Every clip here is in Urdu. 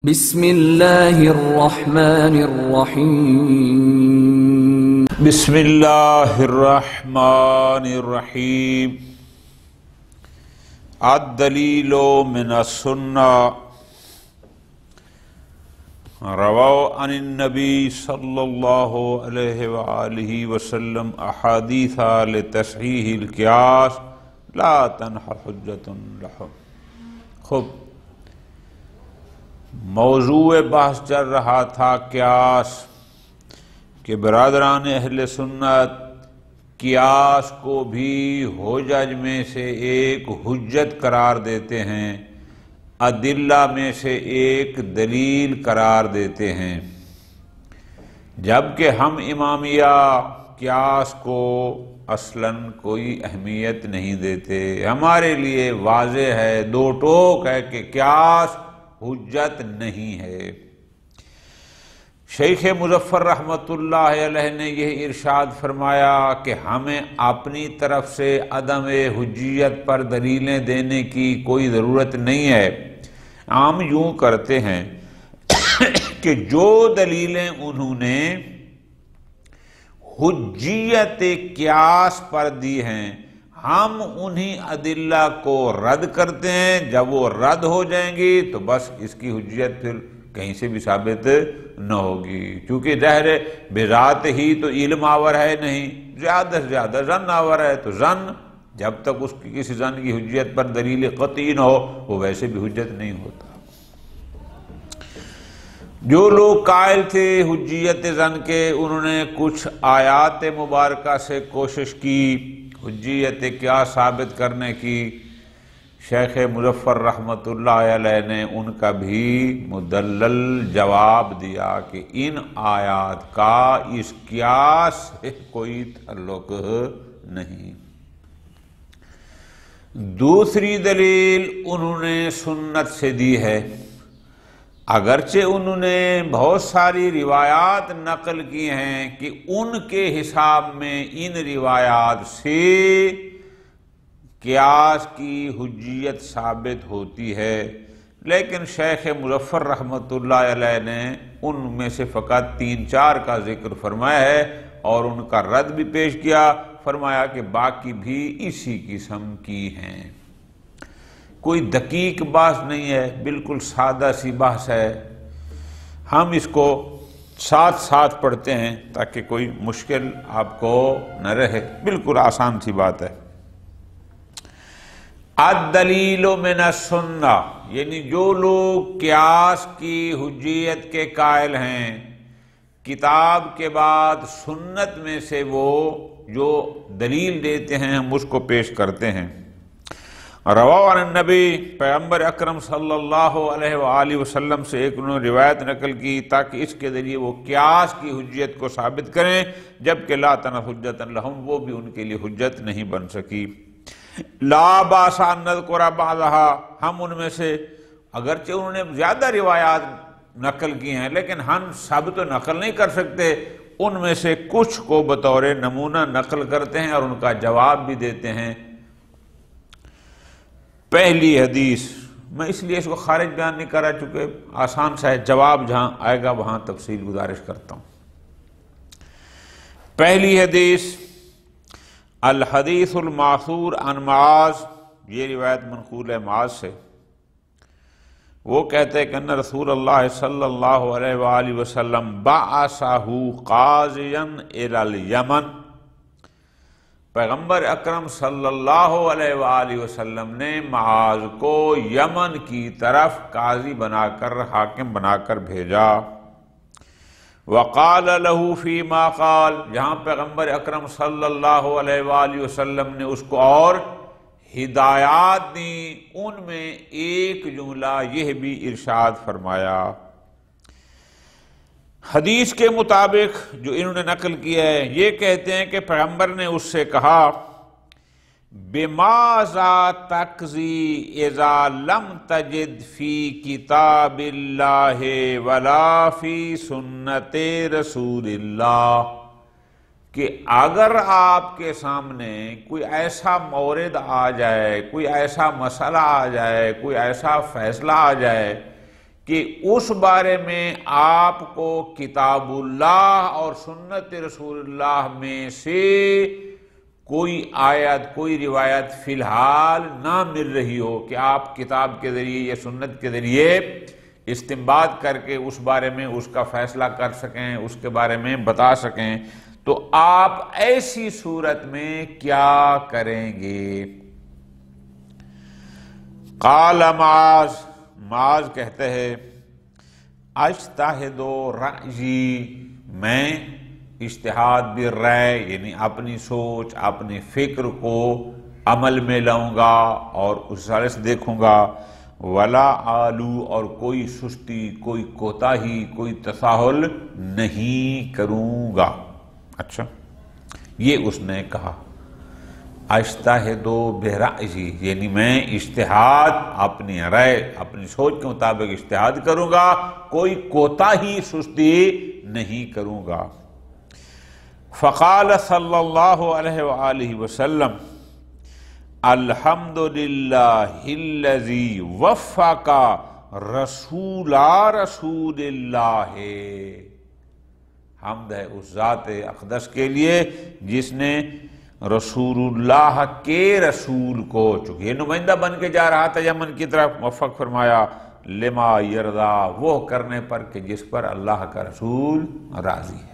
بسم اللہ الرحمن الرحیم بسم اللہ الرحمن الرحیم الدلیل من السنہ رووا عن النبی صلی اللہ علیہ وآلہ وسلم احادیث لتصحیح القیاس لا تنحر حجۃ لہم۔ خوب، موضوع بحث چل رہا تھا قیاس کہ برادران اہل سنت قیاس کو بھی حجج میں سے ایک حجت قرار دیتے ہیں، ادلہ میں سے ایک دلیل قرار دیتے ہیں، جبکہ ہم امامیہ قیاس کو اصلاً کوئی اہمیت نہیں دیتے۔ ہمارے لیے واضح ہے، دو ٹوک ہے کہ قیاس حجت نہیں ہے۔ شیخ مظفر رحمۃ اللہ علیہ نے یہ ارشاد فرمایا کہ ہمیں اپنی طرف سے عدم حجیت پر دلیلیں دینے کی کوئی ضرورت نہیں ہے۔ ہم یوں کرتے ہیں کہ جو دلیلیں انہوں نے حجیت قیاس پر دی ہیں، ہم انہی ادلہ کو رد کرتے ہیں۔ جب وہ رد ہو جائیں گی تو بس اس کی حجیت پھر کہیں سے بھی ثابت نہ ہوگی، کیونکہ ظاہر بذات ہی تو علم آور ہے نہیں، زیادہ سے زیادہ ظن آور ہے، تو ظن جب تک اس کی کسی ظن کی حجیت پر دلیل قطعی نہ ہو وہ ویسے بھی حجت نہیں ہوتا۔ جو لوگ قائل تھے حجیت ظن کے، انہوں نے کچھ آیات مبارکہ سے کوشش کی حجیت کیا ثابت کرنے کی۔ شیخ مظفر رحمۃ اللہ علیہ نے ان کا بھی مدلل جواب دیا کہ ان آیات کا اس قیاس سے کوئی تعلق نہیں۔ دوسری دلیل انہوں نے سنت سے دی ہے، اگرچہ انہوں نے بہت ساری روایات نقل کی ہیں کہ ان کے حساب میں ان روایات سے قیاس کی حجیت ثابت ہوتی ہے، لیکن شیخ مظفر رحمۃ اللہ علیہ نے ان میں سے فقط 3-4 کا ذکر فرمایا ہے اور ان کا رد بھی پیش کیا، فرمایا کہ باقی بھی اسی قسم کی ہیں۔ کوئی دقیق بحث نہیں ہے، بالکل سادہ سی بحث ہے۔ ہم اس کو ساتھ ساتھ پڑھتے ہیں تاکہ کوئی مشکل آپ کو نہ رہے، بالکل آسان سی بات ہے۔ الدلیل من السنہ، یعنی جو لوگ قیاس کی حجیت کے قائل ہیں، کتاب کے بعد سنت میں سے وہ جو دلیل دیتے ہیں ہم اس کو پیش کرتے ہیں۔ رواہ عن النبی، پیغمبر اکرم صلی اللہ علیہ وآلہ وسلم سے ایک انہوں نے روایت نقل کی تاکہ اس کے ذریعے وہ قیاس کی حجیت کو ثابت کریں، جبکہ لا تنحر حجۃ لہم، وہ بھی ان کے لیے حجت نہیں بن سکی۔ لا باس ان نذکر بعضھا، ہم ان میں سے اگرچہ انہوں نے زیادہ روایات نقل کی ہیں لیکن ہم سب تو نقل نہیں کر سکتے، ان میں سے کچھ کو بطور نمونہ نقل کرتے ہیں اور ان کا جواب بھی دیتے ہیں۔ پہلی حدیث، میں اس لیے اس کو خارج بیان نہیں کر رہا چونکہ آسان سا ہے، جواب جہاں آئے گا وہاں تفصیل گزارش کرتا ہوں۔ پہلی حدیث الحدیث الماثور عن معاذ، یہ روایت منقول ہے معاذ سے۔ وہ کہتے ہیں کہ ان رسول اللہ صلی اللہ علیہ وآلہ وسلم بعثہ قاضیا الی الیمن، پیغمبر اکرم صلی اللہ علیہ وآلہ وسلم نے معاذ کو یمن کی طرف قاضی بنا کر، حاکم بنا کر بھیجا۔ وقال له فيما قال، جہاں پیغمبر اکرم صلی اللہ علیہ وآلہ وسلم نے اس کو اور ہدایات دی، ان میں ایک جملہ یہ بھی ارشاد فرمایا۔ حدیث کے مطابق جو انہوں نے نقل کیا ہے، یہ کہتے ہیں کہ پیغمبر نے اس سے کہا بِمَاذَا تَقْضِي اِذَا لَمْ تَجِدْ فِي كِتَابِ اللَّهِ وَلَا فِي سُنَّتِ رسول اللہ، کہ اگر آپ کے سامنے کوئی ایسا مورد آ جائے، کوئی ایسا مسئلہ آ جائے، کوئی ایسا فیصلہ آ جائے کہ اس بارے میں آپ کو کتاب اللہ اور سنت رسول اللہ میں سے کوئی آیت کوئی روایت فی الحال نہ مل رہی ہو کہ آپ کتاب کے ذریعے یا سنت کے ذریعے استنباط کر کے اس بارے میں اس کا فیصلہ کر سکیں، اس کے بارے میں بتا سکیں، تو آپ ایسی صورت میں کیا کریں گے؟ قال معاذ کہتے ہیں اجتہد رأیی، میں اجتہاد بالرأی یعنی اپنی سوچ اپنی فکر کو عمل میں لاؤں گا اور اس حوالے سے دیکھوں گا، ولا آلو، اور کوئی سستی کوئی کوتاہی کوئی تساہل نہیں کروں گا۔ اچھا، یہ اس نے کہا اجتہد برأیی، یعنی میں اجتہاد اپنی رائے اپنی سوچ کے مطابق اجتہاد کروں گا، کوئی کوتاہی سستی نہیں کروں گا۔ فقال صلی اللہ علیہ وآلہ وسلم الحمدللہ الذی وفق رسول اللہ، حمد ہے اس ذات اقدس کے لیے جس نے رسول اللہ کے رسول کو، چونکہ یہ نمائندہ بن کے جا رہا تھا یمن کی طرف، موفق فرمایا لما یرضا، وہ کرنے پر کہ جس پر اللہ کا رسول راضی ہے۔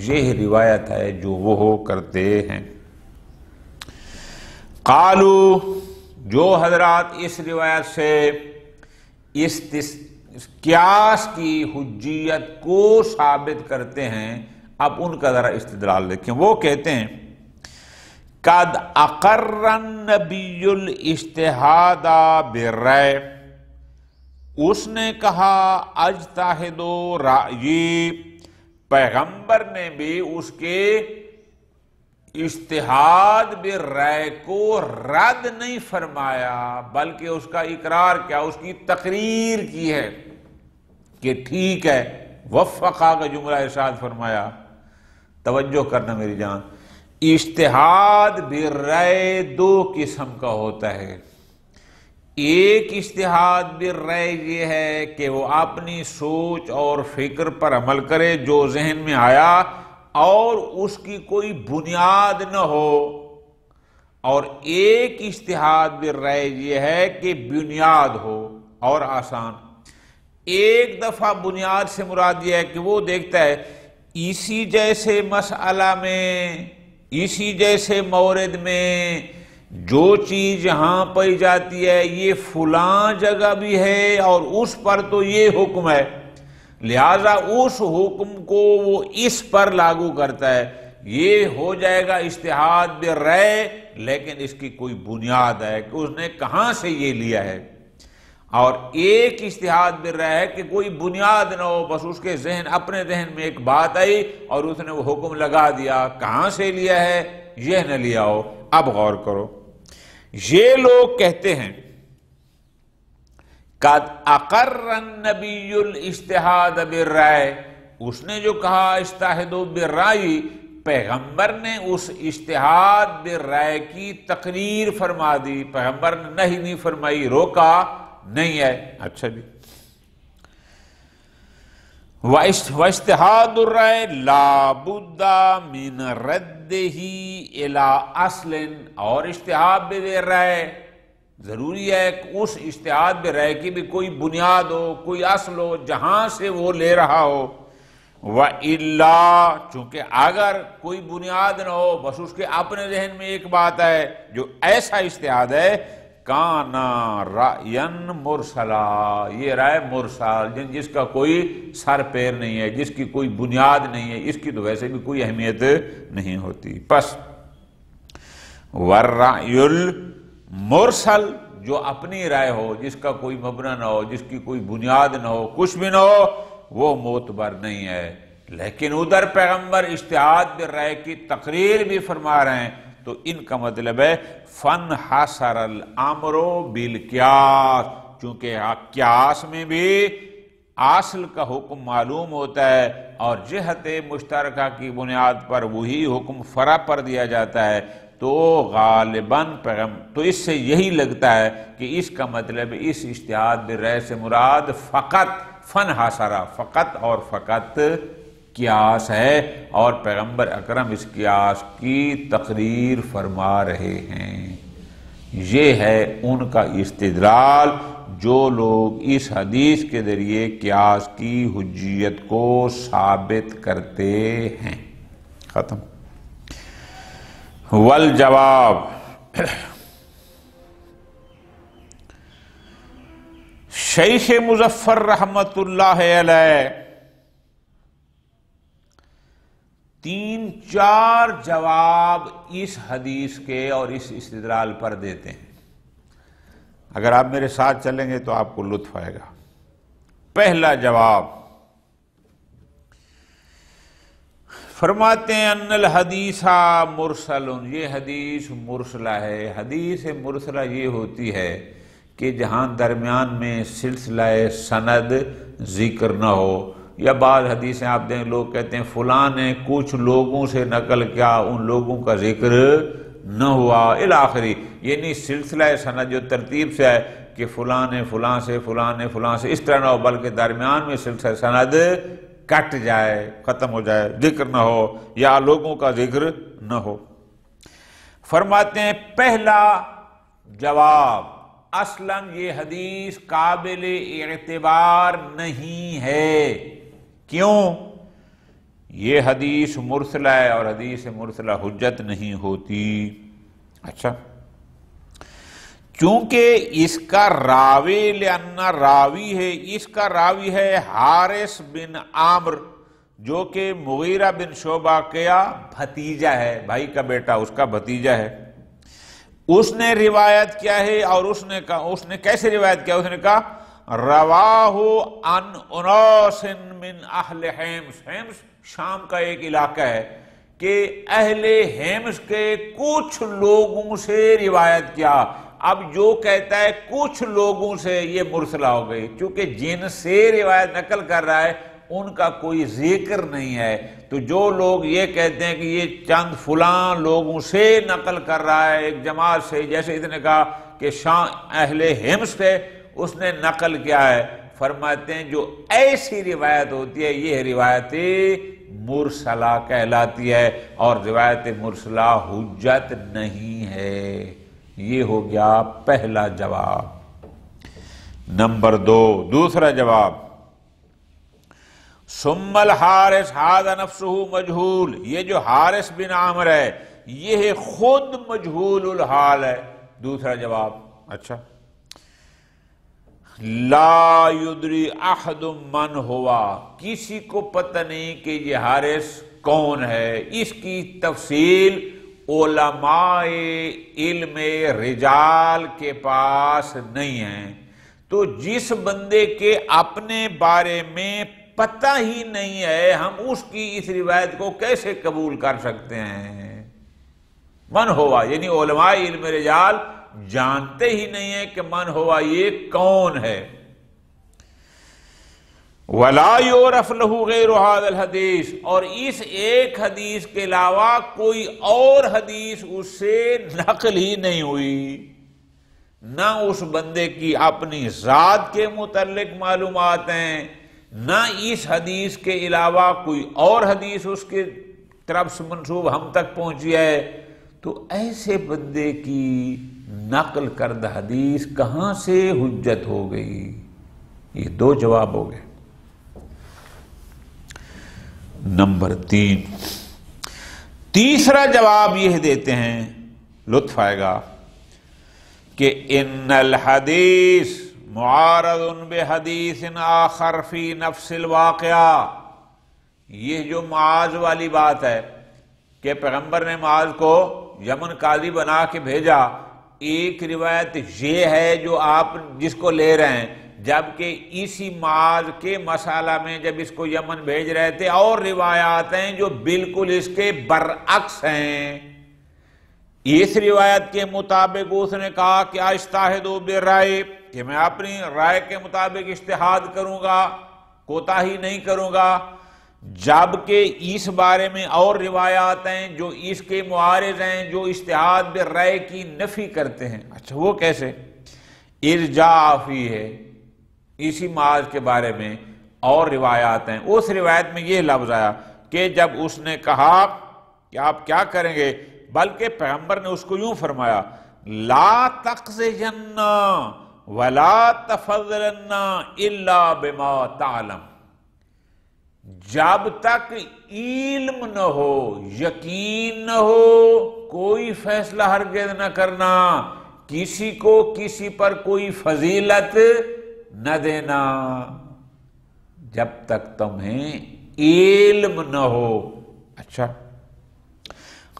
یہ روایت ہے جو وہ کرتے ہیں۔ قالو، جو حضرات اس روایت سے قیاس کی حجیت کو ثابت کرتے ہیں، اب ان کا ذرا استدلال دیکھیں۔ وہ کہتے ہیں قد اقر النبی الاجتہاد بالرأی، اس نے کہا اجتہد رأیی، پیغمبر نے بھی اس کے اجتہاد بالرأی کو رد نہیں فرمایا، بلکہ اس کا اقرار کیا، اس کی تقریر کی ہے کہ ٹھیک ہے۔ وفقہ کا جملہ ارشاد فرمایا، توجہ کرنا میری جان، اجتہاد بالرأی دو قسم کا ہوتا ہے۔ ایک اجتہاد بالرأی یہ ہے کہ وہ اپنی سوچ اور فکر پر عمل کرے جو ذہن میں آیا اور اس کی کوئی بنیاد نہ ہو، اور ایک اجتہاد بالرأی یہ ہے کہ بنیاد ہو اور آسان۔ ایک دفعہ بنیاد سے مراد یہ ہے کہ وہ دیکھتا ہے اسی جیسے مسئلہ میں، اسی جیسے مورد میں جو چیز یہاں پائی جاتی ہے یہ فلاں جگہ بھی ہے اور اس پر تو یہ حکم ہے، لہذا اس حکم کو وہ اس پر لاگو کرتا ہے، یہ ہو جائے گا اجتہاد بالرأی، لیکن اس کی کوئی بنیاد ہے کہ اس نے کہاں سے یہ لیا ہے۔ اور ایک اجتہاد بالرأی ہے کہ کوئی بنیاد نہ ہو، بس اس کے اپنے ذہن میں ایک بات آئی اور اس نے وہ حکم لگا دیا، کہاں سے لیا ہے یہ نہ لیا ہو۔ اب غور کرو، یہ لوگ کہتے ہیں قد اقر النبی الاجتہاد بالرأی، اس نے جو کہا اجتہدوا بالرأی، پیغمبر نے اس اجتہاد بالرأی کی تقریر فرما دی، پیغمبر نے نہیں نہیں فرمائی، روکا نہیں ہے۔ اچھا جی، وَاجْتِهَادُ الرَّأْيِ لَا بُدَّ مِنْ رَدِّهِ إِلَىٰ أَصْلٍ، اور اجتہاد بالرأی ضروری ہے کہ اس اجتہاد بالرأی کی بھی کوئی بنیاد ہو، کوئی اصل ہو جہاں سے وہ لے رہا ہو۔ وَإِلَّا، چونکہ اگر کوئی بنیاد نہ ہو، بس اس کے اپنے ذہن میں ایک بات ہے، جو ایسا اجتہاد ہے کانا رأیًا مرسلا، یہ رائے مرسل، جس کا کوئی سر پیر نہیں ہے، جس کی کوئی بنیاد نہیں ہے، اس کی تو ویسے بھی کوئی اہمیت نہیں ہوتی۔ پس والرأی المرسل، جو اپنی رائے ہو، جس کا کوئی مبنی نہ ہو، جس کی کوئی بنیاد نہ ہو، کچھ بھی نہ ہو، وہ معتبر نہیں ہے۔ لیکن ادھر پیغمبر اجتہاد بالرأی کی تقریر بھی فرما رہے ہیں، تو ان کا مطلب ہے فَانْحَصَرَ الْأَمْرُ بِالْقِيَاسِ، چونکہ قیاس میں بھی اصل کا حکم معلوم ہوتا ہے اور جہت مشترکہ کی بنیاد پر وہی حکم فرع پر دیا جاتا ہے، تو غالباً تو اس سے یہی لگتا ہے کہ اس کا مطلب اس اجتہاد بالرأی سے مراد فقط فن حاصرہ، فقط اور فقط قیاس ہے، اور پیغمبر اکرم اس قیاس کی تقریر فرما رہے ہیں۔ یہ ہے ان کا استدلال جو لوگ اس حدیث کے ذریعے قیاس کی حجیت کو ثابت کرتے ہیں۔ ختم۔ والجواب، شیخ مظفر رحمت اللہ علیہ 3-4 جواب اس حدیث کے اور اس استدلال پر دیتے ہیں۔ اگر آپ میرے ساتھ چلیں گے تو آپ کو لطف آئے گا۔ پہلا جواب فرماتے ہیں ان الحدیث مرسل، یہ حدیث مرسلہ ہے۔ حدیث مرسلہ یہ ہوتی ہے کہ جہاں درمیان میں سلسلہ سند ذکر نہ ہو، یا بعض حدیثیں آپ دیں لوگ کہتے ہیں فلاں نے کچھ لوگوں سے نقل کیا، ان لوگوں کا ذکر نہ ہوا الآخری، یعنی سلسلہ سند جو ترتیب سے ہے کہ فلاں نے فلاں سے، فلاں نے فلاں سے، اس طرح نہ ہو، بلکہ درمیان میں سلسلہ سند کٹ جائے، ختم ہو جائے، ذکر نہ ہو یا لوگوں کا ذکر نہ ہو۔ فرماتے ہیں پہلا جواب، اصلاً یہ حدیث قابل اعتبار نہیں ہے۔ کیوں؟ یہ حدیث مرسلہ ہے اور حدیث مرسلہ حجت نہیں ہوتی۔ اچھا، چونکہ اس کا راوی راوی ہے، اس کا راوی ہے حارث بن عامر، جو کہ مغیرہ بن شعبہ کا بھتیجا ہے، بھائی کا بیٹا، اس کا بھتیجا ہے۔ اس نے روایت کیا ہے، اور اس نے کیسے روایت کیا؟ اس نے کہا رواہ عن اناس من اہل حمص۔ حمص شام کا ایک علاقہ ہے کہ اہل حمص کے کچھ لوگوں سے روایت کیا۔ اب جو کہتا ہے کچھ لوگوں سے، یہ مرسلہ ہو گئی، چونکہ جن سے روایت نقل کر رہا ہے ان کا کوئی ذکر نہیں ہے، تو جو لوگ یہ کہتے ہیں کہ یہ چند فلاں لوگوں سے نقل کر رہا ہے، ایک جماعت سے، جیسے اس نے کہا کہ شام اہل حمص سے اس نے نقل کیا ہے، فرماتے ہیں جو ایسی روایت ہوتی ہے یہ روایت مرسلہ کہلاتی ہے، اور روایت مرسلہ حجت نہیں ہے۔ یہ ہو گیا پہلا جواب۔ نمبر 2، دوسرا جواب، ثم الحارث ھذا نفسہ مجہول، یہ جو حارث بن عامر ہے یہ خود مجہول الحال ہے۔ دوسرا جواب، اچھا، لا یدری احد من ہوا، کسی کو پتہ نہیں کہ یہ حارث کون ہے، اس کی تفصیل علماء علم رجال کے پاس نہیں ہے۔ تو جس بندے کے اپنے بارے میں پتہ ہی نہیں ہے، ہم اس کی اس روایت کو کیسے قبول کر سکتے ہیں؟ من ہوا یعنی علماء علم رجال جانتے ہی نہیں ہے کہ من ہوا یہ کون ہے۔ وَلَا يُعْرَفْ لَهُ غَيْرُ هَذَا الْحَدِيثِ، اور اس ایک حدیث کے علاوہ کوئی اور حدیث اس سے نقل ہی نہیں ہوئی، نہ اس بندے کی اپنی ذات کے متعلق معلومات ہیں، نہ اس حدیث کے علاوہ کوئی اور حدیث اس کے طرف سے منسوب ہم تک پہنچی ہے۔ تو ایسے بندے کی نقل کردہ حدیث کہاں سے حجت ہو گئی؟ یہ 2 جواب ہو گئے۔ نمبر 3، تیسرا جواب یہ دیتے ہیں، لطف آئے گا، کہ ان الحدیث معارض بحدیث آخر فی نفس الواقعہ، یہ جو معاذ والی بات ہے کہ پیغمبر نے معاذ کو یمن قاضی بنا کے بھیجا، ایک روایت یہ ہے جو آپ جس کو لے رہے ہیں، جبکہ اسی معاذ کے مسئلہ میں جب اس کو یمن بھیج رہے تھے اور روایات ہیں جو بالکل اس کے برعکس ہیں۔ اس روایت کے مطابق اس نے کہا کہ اجتہدوا بالرائے، کہ میں اپنی رائے کے مطابق اجتہاد کروں گا، کوتاہی نہیں کروں گا۔ جبکہ اس بارے میں اور روایات ہیں جو اس کے معارض ہیں، جو اجتہاد بالرأی کی نفی کرتے ہیں۔ اچھا وہ کیسے؟ ارجاء فی ہے، اسی معاذ کے بارے میں اور روایات ہیں۔ اس روایت میں یہ لفظ آیا کہ جب اس نے کہا کہ آپ کیا کریں گے، بلکہ پیغمبر نے اس کو یوں فرمایا لا تقذجن ولا تفضلن الا بما تعلم، جب تک علم نہ ہو، یقین نہ ہو، کوئی فیصلہ ہرگز نہ کرنا، کسی کو کسی پر کوئی فضیلت نہ دینا، جب تک تمہیں علم نہ ہو۔ اچھا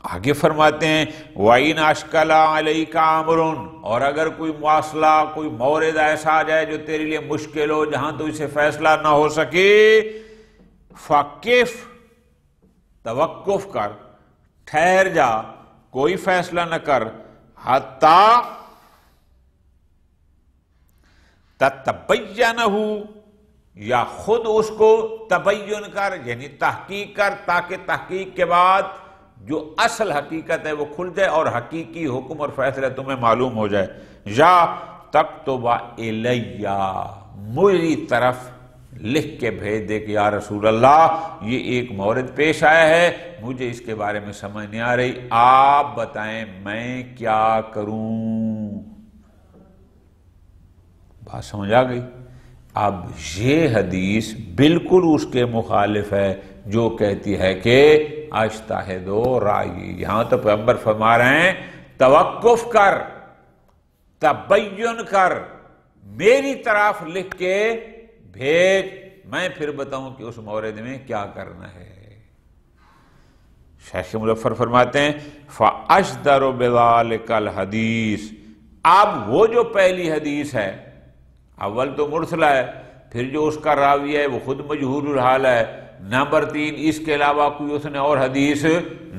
آگے فرماتے ہیں وَإِنْ أَشْكَلَ عَلَيْكَ أَمْرٌ، اور اگر کوئی معاملہ، کوئی مورد ایسا آ جائے جو تیرے لیے مشکل ہو، جہاں تو اسے فیصلہ نہ ہو سکے، فَقِفْ، توقف کر، ٹھہر جا، کوئی فیصلہ نہ کر، حَتَّى تَتَبَيَّنَهُ، یا خود اس کو تبین کر، یعنی تحقیق کر، تاکہ تحقیق کے بعد جو اصل حقیقت ہے وہ کھل جائے اور حقیقی حکم اور فیصلہ تمہیں معلوم ہو جائے۔ یا تکتب الیہ، میری طرف لکھ کے بھیج دے کہ یا رسول اللہ یہ ایک مورد پیش آیا ہے، مجھے اس کے بارے میں سمجھ نہیں آ رہی، آپ بتائیں میں کیا کروں۔ بات سمجھ آ گئی؟ اب یہ حدیث بالکل اس کے مخالف ہے جو کہتی ہے کہ اجتہد و رائے۔ یہاں تو پیغمبر فرما رہے ہیں توقف کر، تبین کر، میری طرف لکھ کے بھیج، میں پھر بتاؤں کہ اس مورد میں کیا کرنا ہے۔ شیخ مظفر فرماتے ہیں فَأَشْدَرُ بِذَلِكَ الْحَدِيث، اب وہ جو پہلی حدیث ہے، اول تو مرسلہ ہے، پھر جو اس کا راوی ہے وہ خود مجہول الحال ہے، نمبر 3 اس کے علاوہ کوئی اس نے اور حدیث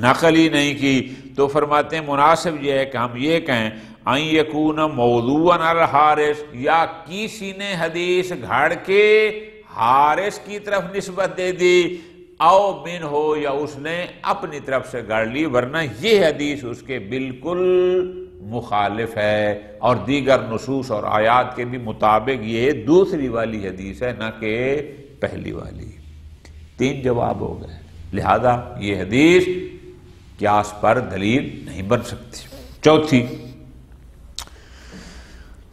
نقل ہی نہیں کی، تو فرماتے ہیں مناسب یہ ہے کہ ہم یہ کہیں ان یکون موضوعا علی الحارث، یا کسی نے حدیث گھڑ کے حارث کی طرف نسبت دے دی، او من ہو، یا اس نے اپنی طرف سے گھڑ لی، ورنہ یہ حدیث اس کے بالکل مخالف ہے، اور دیگر نصوص اور آیات کے بھی مطابق یہ دوسری والی حدیث ہے، نہ کہ پہلی والی۔ 3 جواب ہو گئے، لہذا یہ حدیث قیاس پر دلیل نہیں بن سکتی۔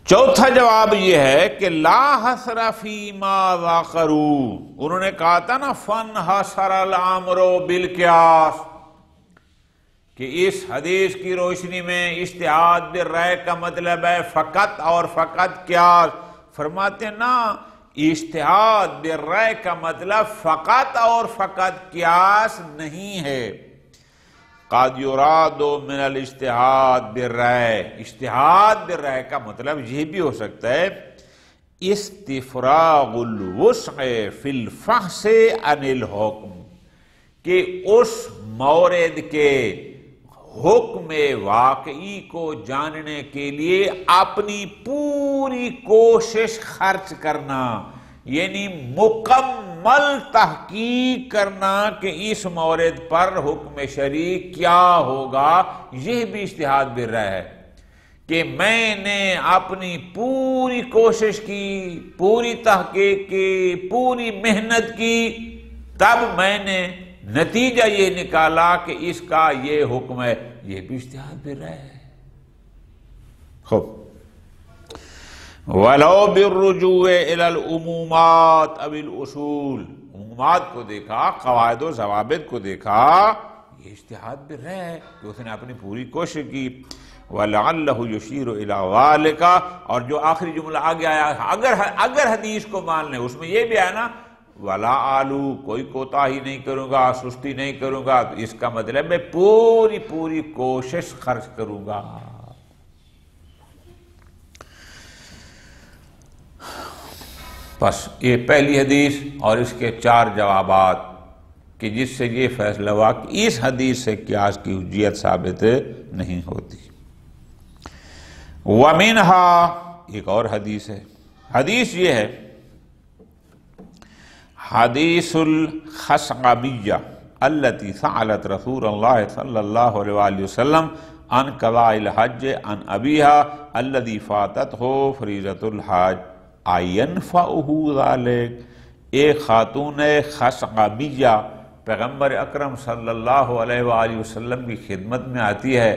چوتھا جواب یہ ہے کہ لا حصر فیما ذکروا، انہوں نے کہا تھا نا فانحصر الامر بالقیاس، کہ اس حدیث کی روشنی میں اجتہاد بالرأی کا مطلب ہے فقط اور فقط قیاس۔ فرماتے ہیں نا، اجتہاد بالرأی کا مطلب فقط اور فقط قیاس نہیں ہے۔ قد یراد من الاجتہاد بالرأی، اجتہاد بالرأی کا مطلب یہ بھی ہو سکتا ہے استفراغ الوسع فی الفحص عن الحکم، کہ اس مورد کے حکم واقعی کو جاننے کے لیے اپنی پوری کوشش خرچ کرنا، یعنی مکمل تحقیق کرنا کہ اس مورد پر حکم شرعی کیا ہوگا، یہ بھی اجتہاد بالرأی ہے، کہ میں نے اپنی پوری کوشش کی، پوری تحقیق کی، پوری محنت کی، تب میں نے نتیجہ یہ نکالا کہ اس کا یہ حکم ہے، یہ بھی اجتہاد بالرأی ہے۔ خوب، وَلَوْ بِالرُّجُوعِ إِلَى الْعُمُومَاتِ أَوِ الْأُصُولِ، عمومات کو دیکھا، قواعد و ضوابط کو دیکھا، یہ اجتہاد بالرأی ہے کہ اس نے اپنی پوری کوشش کی۔ وَلَعَلَّهُ يُشِيرُ إِلَى ذَلِكَ، اور جو آخری جملہ آگے آیا، اگر حدیث کو مان لیں، اس میں یہ بھی آیا نا وَلَا آلُو، کوئی کوتاہی نہیں کروں گا، سستی نہیں کروں گا، تو اس کا مطلب میں پوری کوشش خرچ کروں گا۔ بس یہ پہلی حدیث اور اس کے 4 جوابات، کہ جس سے یہ فیصلہ ہوا کہ اس حدیث سے قیاس کی حجیت ثابت نہیں ہوتی۔ وَمِنْهَا، ایک اور حدیث ہے، حدیث یہ ہے حدیث الخصعبیہ التي سألت رسول اللہ صلی اللہ علیہ وآلہ وسلم عن قضاء الحج عن ابیها الذي فاتته فریضۃ الحج اینفعہ ذلک۔ ایک خاتون خصعبیہ پیغمبر اکرم صلی اللہ علیہ وآلہ وسلم کی خدمت میں آتی ہے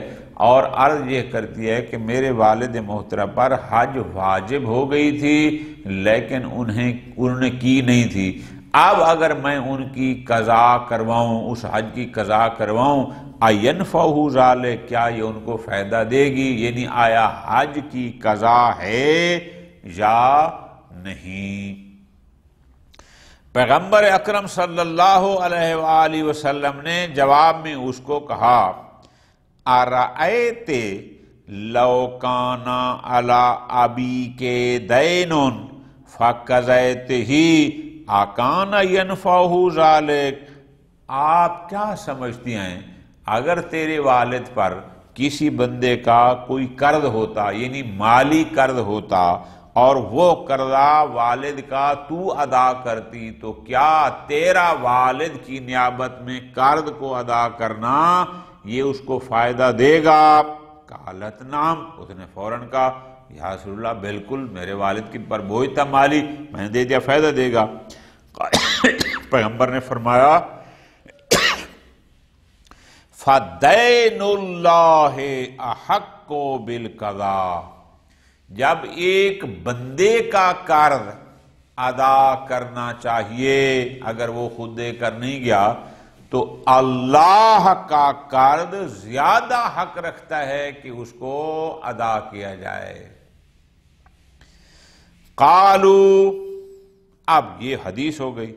اور عرض یہ کرتی ہے کہ میرے والد محترم پر حج واجب ہو گئی تھی لیکن انہوں نے کی نہیں تھی، اب اگر میں ان کی قضا کرواؤں، اس حج کی قضا کرواؤں، اینفعہ ذلک، کیا یہ ان کو فائدہ دے گی؟ یعنی آیا حج کی قضا ہے یا نہیں؟ پیغمبر اکرم صلی اللہ علیہ وآلہ وسلم نے جواب میں اس کو کہا ارأیت لو کان علی ابیک دین فقضیتہ اکان ینفعہ ذلک۔ آپ کیا سمجھتی ہیں اگر تیرے والد پر کسی بندے کا کوئی قرض ہوتا، یعنی مالی قرض ہوتا، اور وہ قرضہ والد کا تو ادا کرتی، تو کیا تیرا والد کی نیابت میں قرض کو ادا کرنا یہ اس کو فائدہ دے گا؟ قالت نعم، اس نے فوراً کہا یا رسول اللہ بالکل، میرے والد کی پر بوجھ تھا مالی، میں نے دے دیا، فائدہ دے گا۔ پیغمبر نے فرمایا فَدَيْنُ اللَّهِ أَحَقُّ بِالْقَضَاءِ، جب ایک بندے کا قرض ادا کرنا چاہیے، اگر وہ خود دے کر نہیں گیا تو اللہ کا قرض زیادہ حق رکھتا ہے کہ اس کو ادا کیا جائے۔ قالو، اب یہ حدیث ہو گئی۔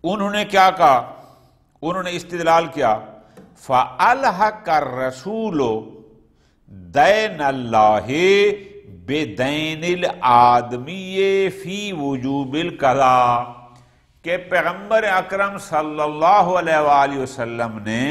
انہوں نے کیا کہا؟ انہوں نے استدلال کیا فَأَلْحَقَ الرَّسُولُ دَيْنَ اللَّهِ بِدَيْنِ الْآدْمِيِّ فِي وُجُوبِ الْقَضَاءِ، کہ پیغمبر اکرم صلی اللہ علیہ وآلہ وسلم نے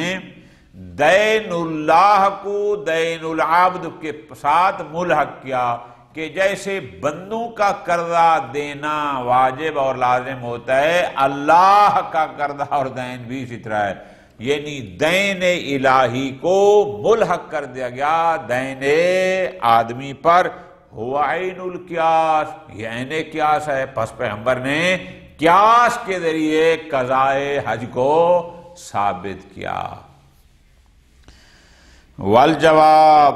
دین اللہ کو دین العبد کے ساتھ ملحق کیا، کہ جیسے بندوں کا قرضہ دینا واجب اور لازم ہوتا ہے، اللہ کا قرضہ اور دین بھی اسی طرح ہے، یعنی دین الہی کو ملحق کر دیا گیا دین آدمی پر۔ ہوا عین القیاس، یہ عین قیاس ہے، پس پیغمبر نے قیاس کے ذریعے قضائے حج کو ثابت کیا۔ والجواب،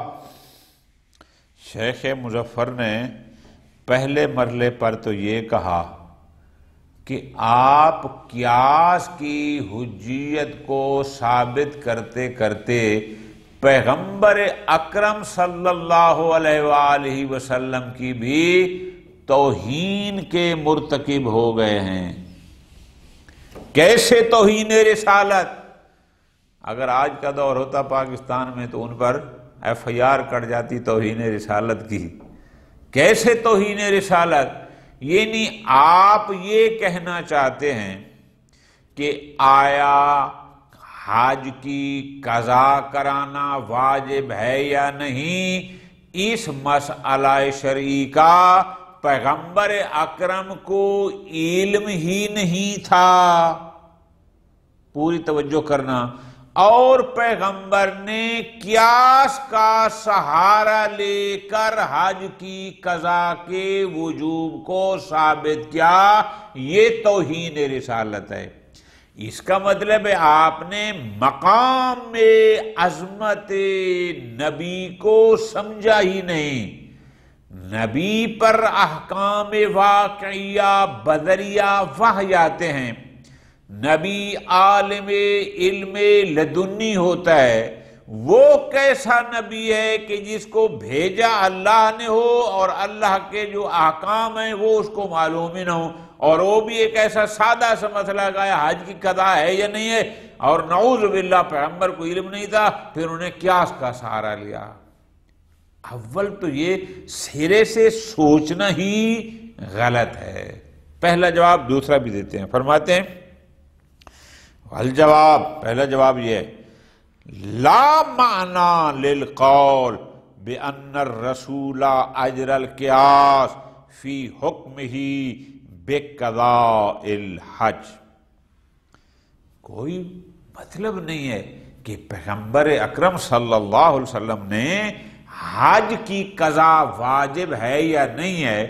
شیخ مظفر نے پہلے مرحلے پر تو یہ کہا کہ آپ قیاس کی حجیت کو ثابت کرتے کرتے پیغمبر اکرم صلی اللہ علیہ وآلہ وسلم کی بھی توہین کے مرتکب ہو گئے ہیں۔ کیسے توہین رسالت؟ اگر آج کا دور ہوتا پاکستان میں تو ان پر ایف آئی آر کٹ جاتی توہین رسالت کی۔ کیسے توہین رسالت؟ یعنی آپ یہ کہنا چاہتے ہیں کہ آیا حج کی قضا کرانا واجب ہے یا نہیں، اس مسئلہ شرعی کا پیغمبر اکرم کو علم ہی نہیں تھا۔ پوری توجہ کرنا۔ اور پیغمبر نے قیاس کا سہارا لے کر حج کی قضا کے وجوب کو ثابت کیا، یہ توہین رسالت ہے۔ اس کا مطلب ہے آپ نے مقام میں عظمت نبی کو سمجھا ہی نہیں۔ نبی پر احکام واقعیہ بدریہ وحی آتے ہیں، نبی عالم علم لدنی ہوتا ہے۔ وہ کیسا نبی ہے کہ جس کو بھیجا اللہ نے ہو اور اللہ کے جو احکام ہیں وہ اس کو معلوم ہی نہ ہو، اور وہ بھی ایک ایسا سادہ سا مسئلہ کہ حج کی قضا ہے یا نہیں ہے، اور نعوذ باللہ پیغمبر کو علم نہیں تھا، پھر انہوں نے قیاس کا سہارا لیا۔ اول تو یہ سرے سے سوچنا ہی غلط ہے۔ پہلا جواب، دوسرا بھی دیتے ہیں، فرماتے ہیں الجواب، پہلا جواب یہ ہے لا معنی للقول بأن الرسول اجر القیاس فی حکمہ بقضاء الحج۔ کوئی مطلب نہیں ہے کہ پیغمبر اکرم صلی اللہ علیہ وسلم نے حج کی قضا واجب ہے یا نہیں ہے،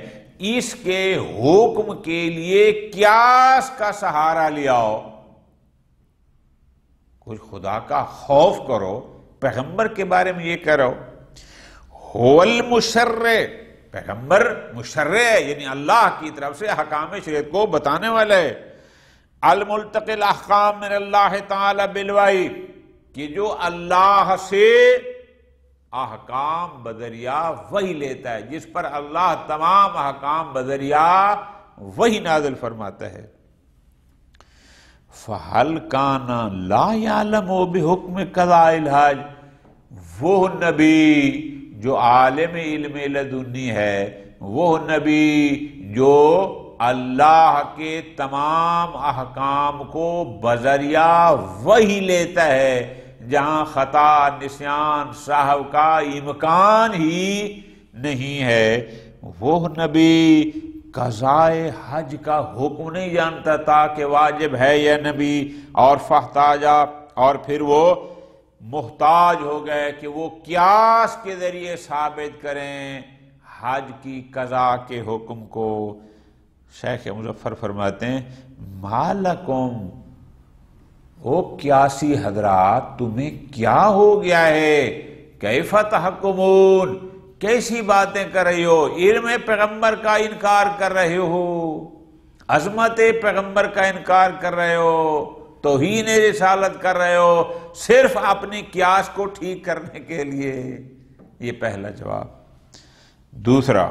اس کے حکم کے لیے قیاس کا سہارا لیا ہو۔ کچھ خدا کا خوف کرو، پیغمبر کے بارے میں یہ کہہ رہا ہو، هو المشرع، پیغمبر مشرع ہے، یعنی اللہ کی طرف سے حکام شریعت کو بتانے والا ہے۔ الملتقی الاحکام من اللہ تعالی بالوحی، کہ جو اللہ سے احکام بذریعہ وحی لیتا ہے، جس پر اللہ تمام احکام بذریعہ وحی نازل فرماتا ہے۔ فَهَلْ كَانَ لَا يَعْلَمُ بِحُكْمِ قَضَاءِ الْحَاجِ، وہ نبی جو عالم علم لدنی ہے، وہ نبی جو اللہ کے تمام احکام کو بذریعہ وحی لیتا ہے، جہاں خطا نسیان سہو کا امکان ہی نہیں ہے، وہ نبی قضائے حج کا حکم نہیں جانتا تھا کہ واجب ہے یا نبی، اور فاحتاجا، اور پھر وہ محتاج ہو گئے کہ وہ قیاس کے ذریعے ثابت کریں حج کی قضا کے حکم کو۔ شیخ مظفر فرماتے ہیں مالکم، او قیاسی حضرات تمہیں کیا ہو گیا ہے، کیف تحکمون، کیسی باتیں کر رہے ہو، علم پیغمبر کا انکار کر رہے ہو، عظمت پیغمبر کا انکار کر رہے ہو، توہین رسالت کر رہے ہو، صرف اپنی قیاس کو ٹھیک کرنے کے لیے۔ یہ پہلا جواب۔ دوسرا،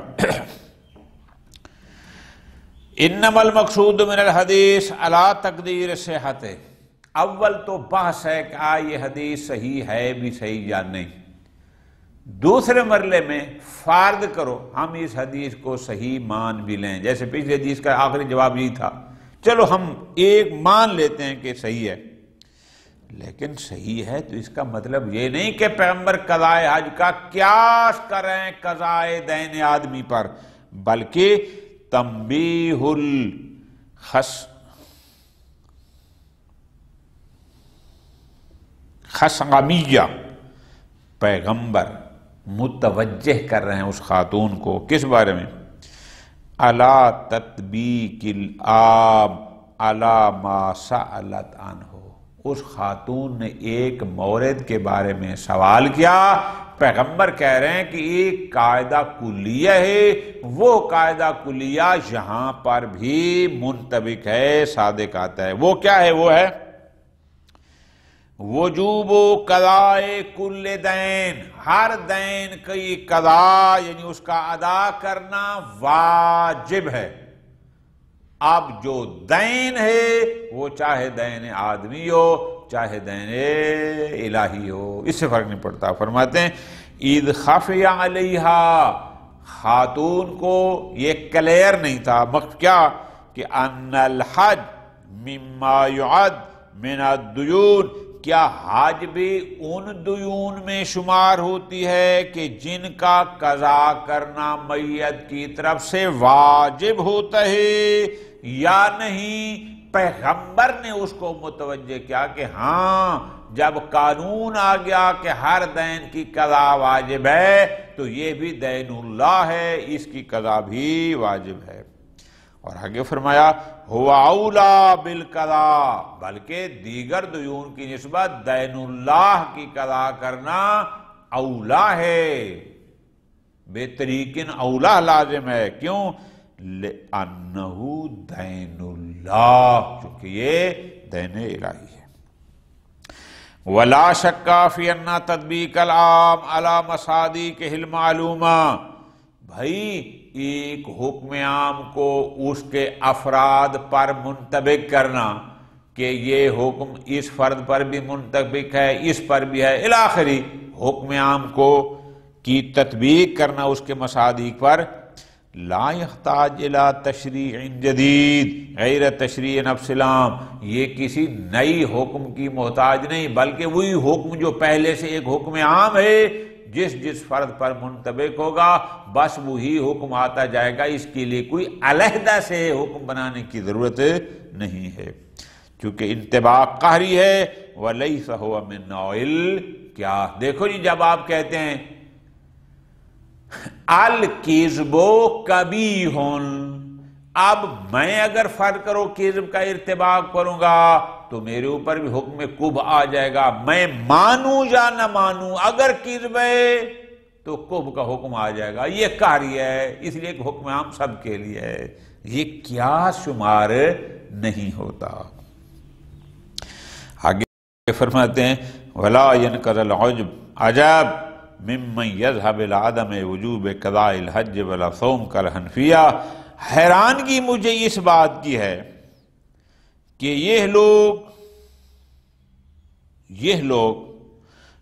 انما المقصود من الحدیث علی تقدیر صحت، اول تو بحث ہے کہ یہ حدیث صحیح ہے بھی صحیح یا نہیں، دوسرے مرلے میں فرض کرو ہم اس حدیث کو صحیح مان بھی لیں، جیسے پچھلی حدیث کا آخری جواب یہی تھا، چلو ہم ایک مان لیتے ہیں کہ صحیح ہے، لیکن صحیح ہے تو اس کا مطلب یہ نہیں کہ پیغمبر قضائے حج کا قیاس کریں قضائے دین آدمی پر، بلکہ تنبیہ خصغمیہ، پیغمبر متوجہ کر رہے ہیں اس خاتون کو کس بارے میں، علی تطبیق الآب علی ما سألت عنہ، اس خاتون نے ایک مورد کے بارے میں سوال کیا، پیغمبر کہہ رہے ہیں کہ ایک قاعدہ کلیہ ہے، وہ قاعدہ کلیہ یہاں پر بھی منطبق ہے، صادق آتا ہے۔ وہ کیا ہے؟ وہ ہے وجوب قضاء کل دین، ہر دین کی قضا یعنی اس کا ادا کرنا واجب ہے۔ اب جو دین ہے وہ چاہے دین آدمی ہو چاہے دین الہی ہو، اس سے فرق نہیں پڑتا۔ فرماتے ہیں اذ خفی علیہا، خاتون کو یہ کلیئر نہیں تھا کیا کہ ان الحج مما یعد من الدیون، کیا حج بھی ان دیون میں شمار ہوتی ہے کہ جن کا قضا کرنا میت کی طرف سے واجب ہوتا ہے یا نہیں؟ پیغمبر نے اس کو متوجہ کیا کہ ہاں جب قانون آ گیا کہ ہر دین کی قضا واجب ہے تو یہ بھی دین اللہ ہے، اس کی قضا بھی واجب ہے۔ اور آگے فرمایا ہوا اولا بالقضاء، بلکہ دیگر دیون کی نسبت دین اللہ کی قضا کرنا اولا ہے، بطریقٍ اولا لازم ہے۔ کیوں؟ لأنہ دین اللہ، چونکہ یہ دین الہی ہے۔ ولا شک فی ان تطبیق العام علی مصادیقہ المعلومہ، بھائی ایک حکم عام کو اس کے افراد پر منطبق کرنا کہ یہ حکم اس فرد پر بھی منطبق ہے، اس پر بھی ہے، الاخری حکم عام کو کی تطبیق کرنا اس کے مصادیق پر، لا یحتاج الی تشریع جدید غیر تشریع نفس العام، یہ کسی نئی حکم کی محتاج نہیں، بلکہ وہی حکم جو پہلے سے ایک حکم عام ہے جس جس فرد پر منطبق ہوگا بس وہی حکم آتا جائے گا، اس کے لیے کوئی علیحدہ سے حکم بنانے کی ضرورت نہیں ہے، چونکہ انطباق قہری ہے۔ وَلَيْسَ هُوَ مِن نَوْعِ الْقِيَاسِ۔ دیکھو جی، جب آپ کہتے ہیں الکذب قبیح، اب میں اگر فرض کرو کذب کا ارتباق کروں گا تو میرے اوپر بھی حکم کب آ جائے گا، میں مانوں یا نہ مانوں، اگر کذب ہے تو کب کا حکم آ جائے گا، یہ قہری ہے، اس لیے کہ حکم عام سب کے لیے ہے، یہ قیاس شمار نہیں ہوتا۔ آگے فرماتے ہیں وَلَا يَنْقَضَ الْعُجْبُ عَجَبٌ مِمَّنْ يَذْهَبُ إِلَىٰ عَدَمِ وُجُوبِ قَضَاءِ الْحَجِّ وَلَا صَوْمِ كَالْحَنَفِيَّةِ۔ حیرانگی مجھے اس بات کی ہے کہ یہ لوگ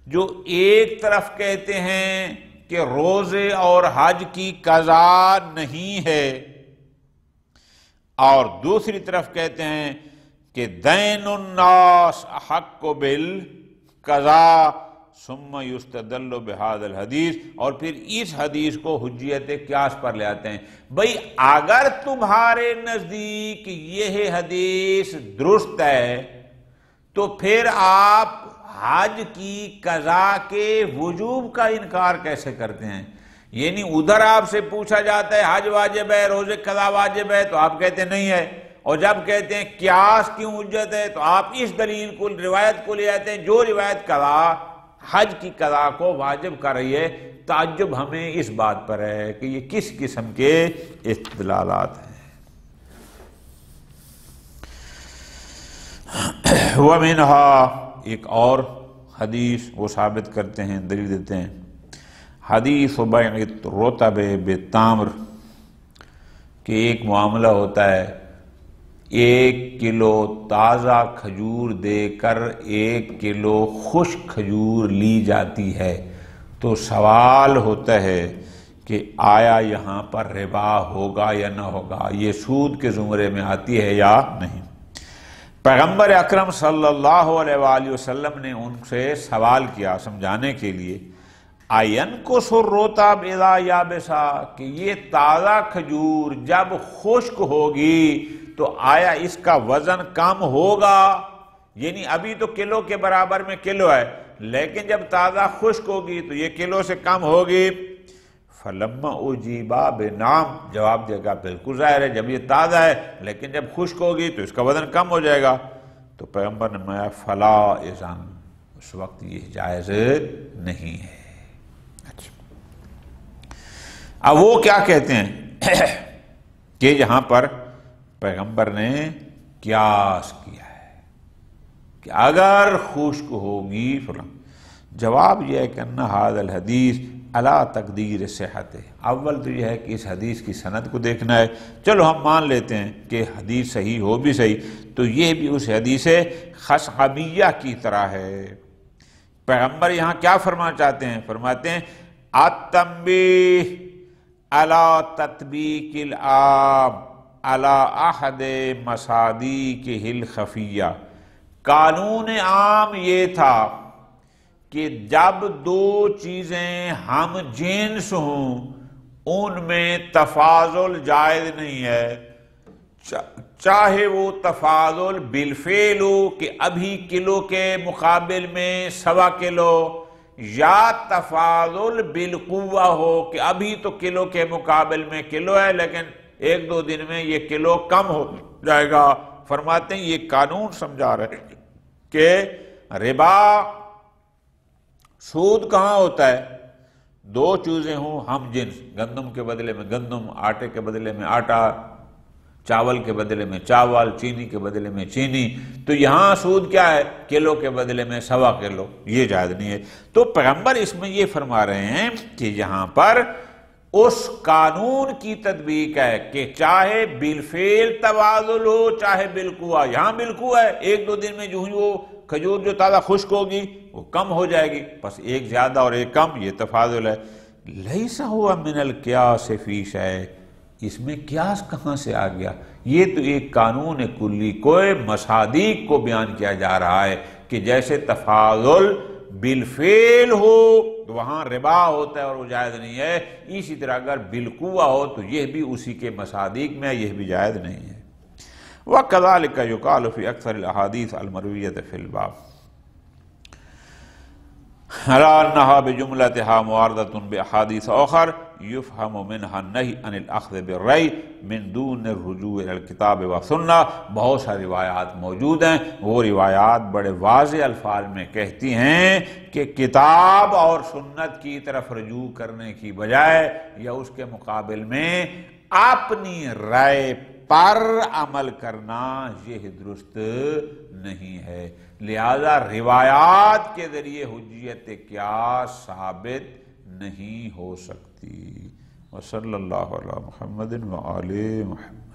جو ایک طرف کہتے ہیں کہ روزے اور حج کی قضا نہیں ہے، اور دوسری طرف کہتے ہیں کہ دین الناس احق بالقضاء ثم یستدل بہذا الحدیث، اور پھر اس حدیث کو حجیت قیاس پر لے آتے ہیں۔ بھئی اگر تمہارے نزدیک یہ حدیث درست ہے تو پھر آپ حج کی قضا کے وجوب کا انکار کیسے کرتے ہیں؟ یعنی ادھر آپ سے پوچھا جاتا ہے حج واجب ہے، روزے قضا واجب ہے، تو آپ کہتے ہیں نہیں ہے، اور جب کہتے ہیں قیاس کیوں حجت ہے تو آپ اس دلیل کو، روایت کو لے آتے ہیں جو روایت قضا حج کی قضا کو واجب کر رہی ہے۔ تعجب ہمیں اس بات پر ہے کہ یہ کس قسم کے استدلالات ہیں۔ وَمِنْهَا، ایک اور حدیث وہ ثابت کرتے ہیں، دلیل دیتے ہیں، حدیث بیع الرطب بالتمر، کہ ایک معاملہ ہوتا ہے، 1 کلو تازہ کھجور دے کر 1 کلو خشک کھجور لی جاتی ہے، تو سوال ہوتا ہے کہ آیا یہاں پر ربا ہوگا یا نہ ہوگا، یہ سود کے زمرے میں آتی ہے یا نہیں؟ پیغمبر اکرم صلی اللہ علیہ وآلہ وسلم نے ان سے سوال کیا سمجھانے کے لیے، اَيَنْقُصُ الرُّطَبُ إِذَا يَابِسَ، کہ یہ تازہ کھجور جب خشک ہوگی تو آیا اس کا وزن کم ہوگا؟ یعنی ابھی تو کلو کے برابر میں کلو ہے، لیکن جب تازہ خشک ہوگی تو یہ کلو سے کم ہوگی۔ فَلَمَّا أُجِيبَ بِنَعَمٍ، جواب دے گا بالکل ظاہر ہے، جب یہ تازہ ہے لیکن جب خشک ہوگی تو اس کا وزن کم ہو جائے گا۔ تو پیغمبر نے فرمایا فَلَا إِذَنْ، اس وقت یہ جائز نہیں ہے۔ اچھا، اب وہ کیا کہتے ہیں کہ یہاں پر پیغمبر نے قیاس کیا ہے کہ اگر خشک ہوگی فلاں، جواب یہ ہے کہ ان ھذا الحدیث علی تقدیر صحت، اول تو یہ ہے کہ اس حدیث کی سند کو دیکھنا ہے، چلو ہم مان لیتے ہیں کہ حدیث صحیح ہو بھی صحیح، تو یہ بھی اس حدیث خشعبیہ کی طرح ہے۔ پیغمبر یہاں کیا فرمانا چاہتے ہیں؟ فرماتے ہیں التنبیہ علی تطبیق العام علی احد مصادیقہ الخفیہ، قانون عام یہ تھا کہ جب 2 چیزیں ہم جنس ہوں ان میں تفاضل جائز نہیں ہے، چاہے وہ تفاضل بالفعل ہو کہ ابھی کلو کے مقابل میں 1.25 کلو، یا تفاضل بالقوہ ہو کہ ابھی تو کلو کے مقابل میں کلو ہے لیکن 1-2 دن میں یہ کلو کم ہو جائے گا۔ فرماتے ہیں یہ قانون سمجھا رہے ہیں کہ ربا، سود کہاں ہوتا ہے؟ 2 چیزیں ہوں ہم جنس، گندم کے بدلے میں گندم، آٹے کے بدلے میں آٹا، چاول کے بدلے میں چاول، چینی کے بدلے میں چینی، تو یہاں سود کیا ہے؟ کلو کے بدلے میں 1.25 کلو، یہ جائز نہیں ہے۔ تو پیغمبر اس میں یہ فرما رہے ہیں کہ یہاں پر اس قانون کی تطبیق ہے کہ چاہے بالفعل تفاضل ہو چاہے بالقوہ، یہاں بالقوہ ہے، 1-2 دن میں جو ہی وہ کھجور جو تازہ خشک ہوگی وہ کم ہو جائے گی، بس ایک زیادہ اور ایک کم، یہ تفاضل ہے۔ لیس ہوا من القیاس فی شیء، اس میں قیاس کہاں سے آ گیا؟ یہ تو ایک قانون کلی کوئی مصادیق کو بیان کیا جا رہا ہے کہ جیسے تفاضل بالفعل ہو تو وہاں ربا ہوتا ہے اور وہ جائز نہیں ہے. اسی طرح اگر بالقوہ ہو تو یہ بھی اسی کے مصادیق میں، یہ بھی جائز نہیں ہے. وَكَذَلِكَ يُقَالُ فِي أَكْثَرِ الْأَحَادِيثِ الْمَرْوِيَّةِ فِي الْبَابِ عَلَىٰ أَنَّهَا بِجُمْلَتِهَا مُعَارَضَةٌ بِأَحَادِيثَ أُخَرَ يُفْهَمُ مِنْهَا النَّهْيُ عَنِ الْأَخْذِ بِالرَّأْيِ مِنْ دُونِ الرُّجُوعِ إِلَى الْكِتَابِ وَالسُّنَّةِ. بہت ساری روایات موجود ہیں، وہ روایات بڑے واضح الفاظ میں کہتی ہیں کہ کتاب اور سنت کی طرف رجوع کرنے کی بجائے یا اس کے مقابل میں اپنی رائے پر عمل کرنا یہ درست نہیں ہے. لہذا روایات کے ذریعے حجیت قیاس ثابت نہیں ہو سکتی. وصلی اللہ علی محمد وآل محمد.